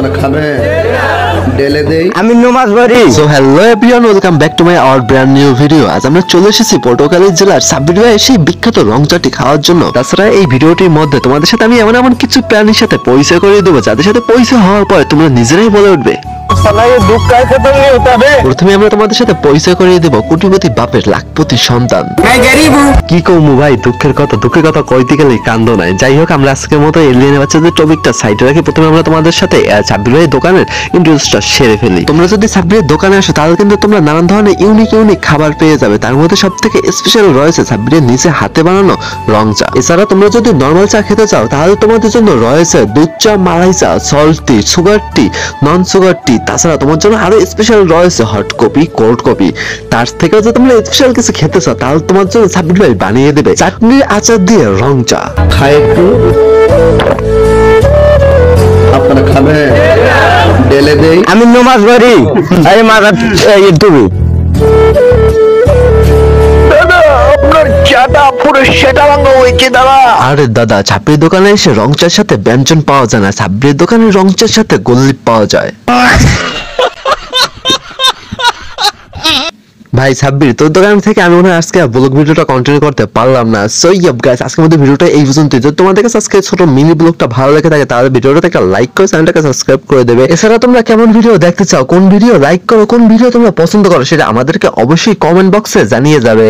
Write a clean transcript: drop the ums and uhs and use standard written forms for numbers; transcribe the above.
আপনারা খাবে ডেলে দেই আমি নমাজ পড়ি। So hello everyone, welcome back to my our brand new video. আজ আমরা চলে এসেছি পটুয়াখালী জেলার সাব্বির ভাইয়ের সেই বিখ্যাত রং চাটি খাওয়ার জন্য। তাছাড়া এই ভিডিওটির মধ্যে তোমাদের সাথে আমি এমন কিছু প্রাণীর সাথে পরিচয় করিয়ে দেবো যাদের সাথে পরিচয় হওয়ার পরে তোমরা নিজেরাই বলে উঠবে প্রথমে আমরা তোমাদের সাথে পরিচয় করিয়ে দেবো কোটিপতি বাপের লাখপতি সন্তান। কি কমু ভাই, দুঃখের কথা কইতে গেলে কান্দ নাই। যাই হোক, আমরা আজকের মতো এলিয়েনের বাচ্চাদের টপিকটা সাইডে রাখি। প্রথমে আমরা তোমাদের সাথে সাব্বির ভাইয়ের দোকানের ইন্ট্রোডাকশনটা সেরে ফেলি। তোমরা যদি সাব্বিরের দোকানে আসো তাহলে কিন্তু তোমরা নানান ধরনের ইউনিক খাবার পেয়ে যাবে। তার মধ্যে সব থেকে স্পেশাল রয়েছে সাব্বিরের নিজে হাতে বানানো রং চা। এছাড়া তোমরা যদি নর্মাল চা খেতে চাও তাহলে তোমাদের জন্য রয়েছে দুধ চা, মালাই চা, সল্ট টি, সুগার টি, নন সুগার টি। তাছাড়া তোমার জন্য আরো স্পেশাল রয়েছে হট কপি, কোল্ড কপি। তার থেকেও যদি তোমরা স্পেশাল কিছু খেতে চাও তাহলে তোমার জন্য সাব্বির ভাই বানিয়ে দেবে চাটনির আচার দিয়ে রং চা। খায় একটু আপনারা খাবে ডেলে দেই আমি নমাজ পড়ি। এই মারা তুমি আরে দাদা, ছাপড়ির দোকানে এসে রং চার সাথে ব্যঞ্জন পাওয়া যায় না, ছাপড়ির দোকানে রং চার সাথে গোল্লিপ পাওয়া যায়। ভাই সাব্বির, তোর দোকান থেকে আমি মনে হয় আজকে ব্লগ ভিডিওটা কন্টিনিউ করতে পারলাম না। সো ইয়াপ গাইস, আজকের মধ্যে ভিডিওটা এই পর্যন্তই। যদি তোমাদের কাছে আজকে ছোট মিনি ব্লগটা ভালো লেগে থাকে তাহলে ভিডিওটাতে একটা লাইক করে চ্যানেলটাকে সাবস্ক্রাইব করে দেবে। এছাড়া তোমরা কেমন ভিডিও দেখতে চাও, কোন ভিডিও লাইক করো, কোন ভিডিও তোমরা পছন্দ করো সেটা আমাদেরকে অবশ্যই কমেন্ট বক্সে জানিয়ে যাবে।